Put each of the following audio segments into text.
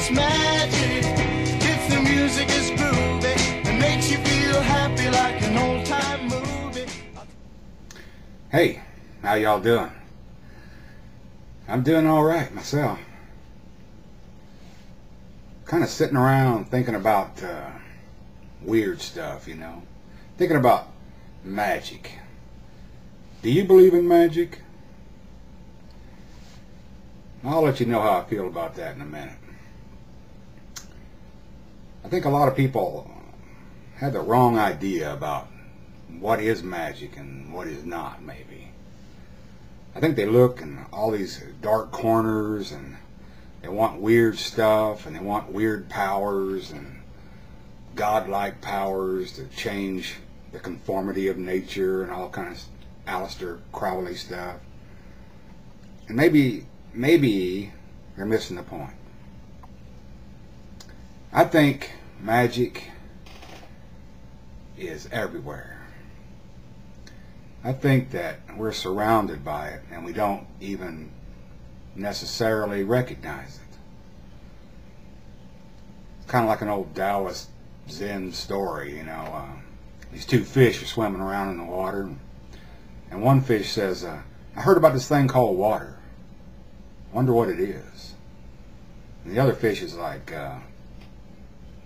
it's magic. If the music is groovy, it makes you feel happy like an old-time movie. Hey, how y'all doing? I'm doing all right myself. Kind of sitting around thinking about weird stuff, you know. Thinking about magic. Do you believe in magic? I'll let you know how I feel about that in a minute. I think a lot of people have the wrong idea about what is magic and what is not, maybe. I think they look in all these dark corners and they want weird stuff and they want weird powers and godlike powers to change the conformity of nature and all kinds of Aleister Crowley stuff. And maybe they're missing the point. I think magic is everywhere. I think that we're surrounded by it and we don't even necessarily recognize it. It's kind of like an old Taoist Zen story, you know. These two fish are swimming around in the water, and one fish says, I heard about this thing called water. Wonder what it is. And the other fish is like,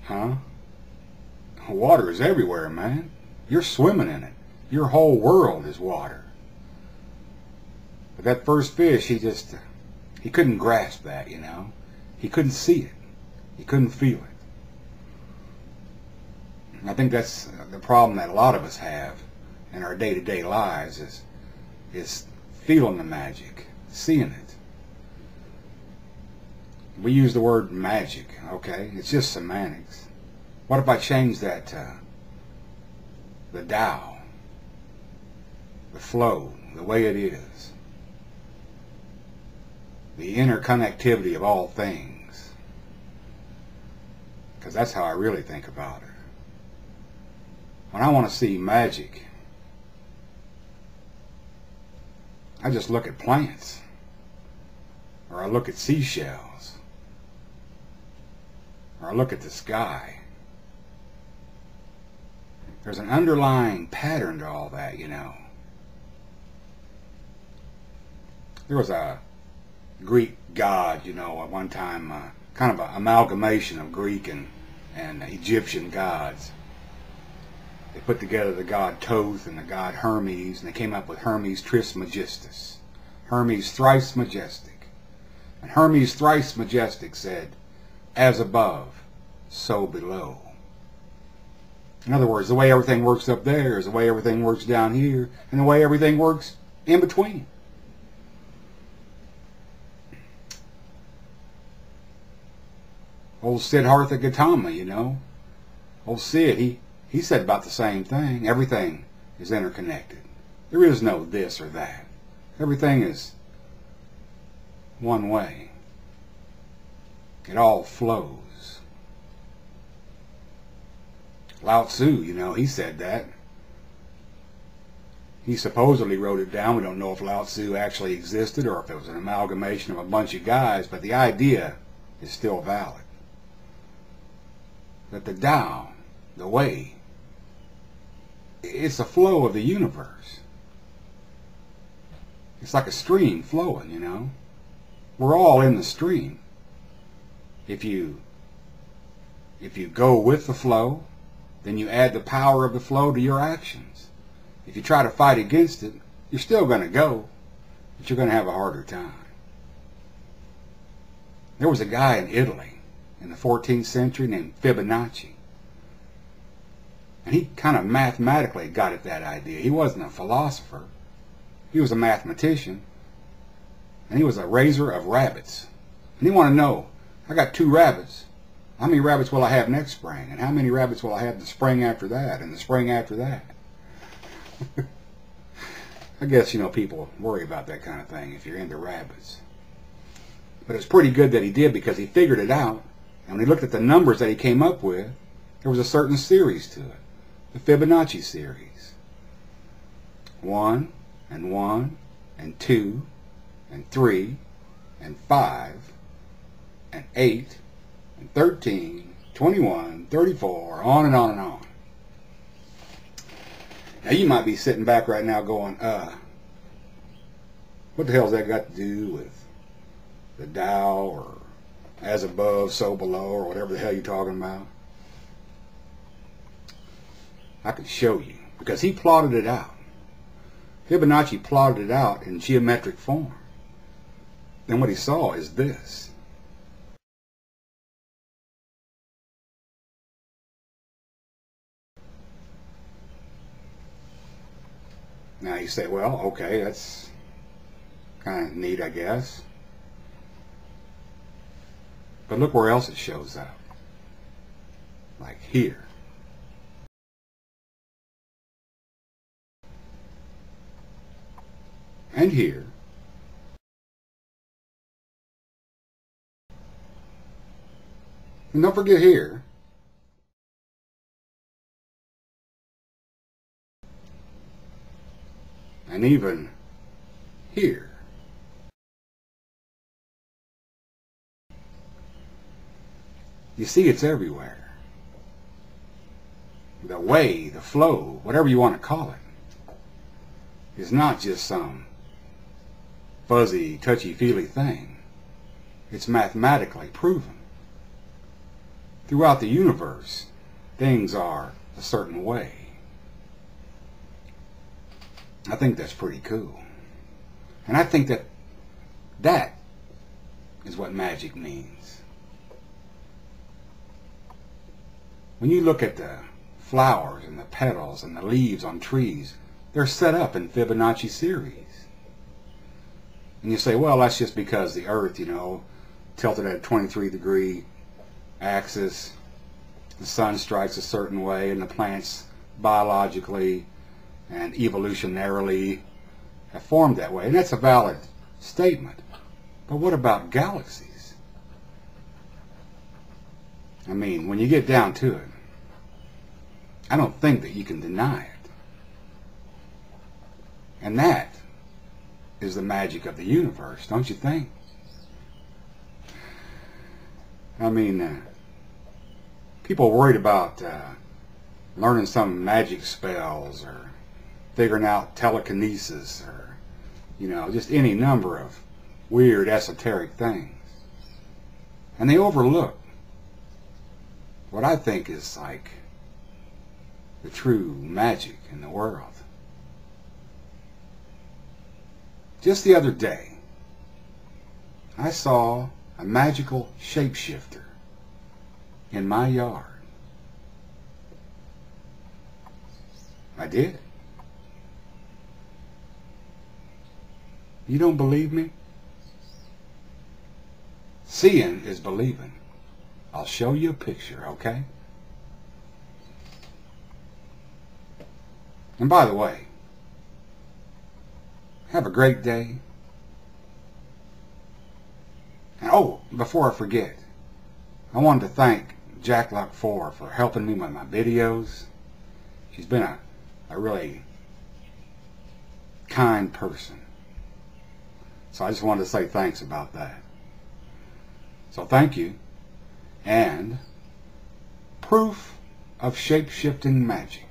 huh? Water is everywhere, man. You're swimming in it. Your whole world is water. But that first fish, he couldn't grasp that, you know. He couldn't see it. He couldn't feel it. And I think that's the problem that a lot of us have in our day-to-day lives is feeling the magic, seeing it. We use the word magic, okay? It's just semantics. What if I change that to the Tao, the flow, the way it is, the interconnectivity of all things? Because that's how I really think about it. When I want to see magic, I just look at plants, or I look at seashells, or I look at the sky. There's an underlying pattern to all that, you know. There was a Greek god, you know, at one time, kind of an amalgamation of Greek and Egyptian gods. They put together the god Thoth and the god Hermes, and they came up with Hermes Trismegistus. Hermes thrice majestic. And Hermes thrice majestic said, as above, so below. In other words, the way everything works up there is the way everything works down here, and the way everything works in between. Old Siddhartha Gautama, you know. Old Sid, he said about the same thing. Everything is interconnected. There is no this or that. Everything is one way. It all flows. Lao Tzu, you know, he said that. He supposedly wrote it down. We don't know if Lao Tzu actually existed or if it was an amalgamation of a bunch of guys, but the idea is still valid. That the Tao, the way, it's a flow of the universe. It's like a stream flowing, you know. We're all in the stream. If you go with the flow, then you add the power of the flow to your actions. If you try to fight against it, you're still going to go, but you're going to have a harder time. There was a guy in Italy in the 14th century named Fibonacci. And he kind of mathematically got at that idea. He wasn't a philosopher. He was a mathematician. And he was a raiser of rabbits. And he wanted to know, I got 2 rabbits. How many rabbits will I have next spring? And how many rabbits will I have the spring after that? And the spring after that? I guess, you know, people worry about that kind of thing if you're into rabbits. But it's pretty good that he did, because he figured it out. And when he looked at the numbers that he came up with, there was a certain series to it. The Fibonacci series. 1 and 1 and 2 and 3 and 5 and 8 and 13, 21, 34, on and on and on. Now you might be sitting back right now going, what the hell's that got to do with the Tao or as above, so below, or whatever the hell you're talking about? I can show you, because he plotted it out. Fibonacci plotted it out in geometric form. Then what he saw is this. Now you say, well, okay, that's kind of neat, I guess. But look where else it shows up. Like here. And here. And don't forget here. And even here. You see, it's everywhere. The way, the flow, whatever you want to call it, is not just some fuzzy, touchy-feely thing. It's mathematically proven. Throughout the universe, things are a certain way. I think that's pretty cool. And I think that that is what magic means. When you look at the flowers and the petals and the leaves on trees, they're set up in Fibonacci series. And you say, well, that's just because the earth, you know, tilted at a 23-degree axis, the sun strikes a certain way, and the plants biologically and evolutionarily have formed that way. And that's a valid statement. But what about galaxies? I mean, when you get down to it, I don't think that you can deny it. And that is the magic of the universe, don't you think? I mean, people worried about learning some magic spells or figuring out telekinesis or, you know, just any number of weird esoteric things. And they overlook what I think is like the true magic in the world. Just the other day, I saw a magical shapeshifter in my yard. I did. You don't believe me? Seeing is believing. I'll show you a picture, okay? And by the way, have a great day. And oh, before I forget, I wanted to thank Jack Luck 4 for helping me with my videos. She's been a really kind person. So I just wanted to say thanks about that. So thank you. And proof of shape-shifting magic.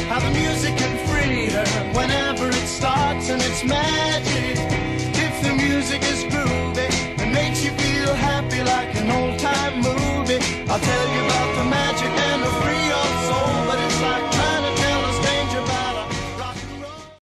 How the music can free her whenever it starts, and it's magic. If the music is groovy and makes you feel happy like an old-time movie, I'll tell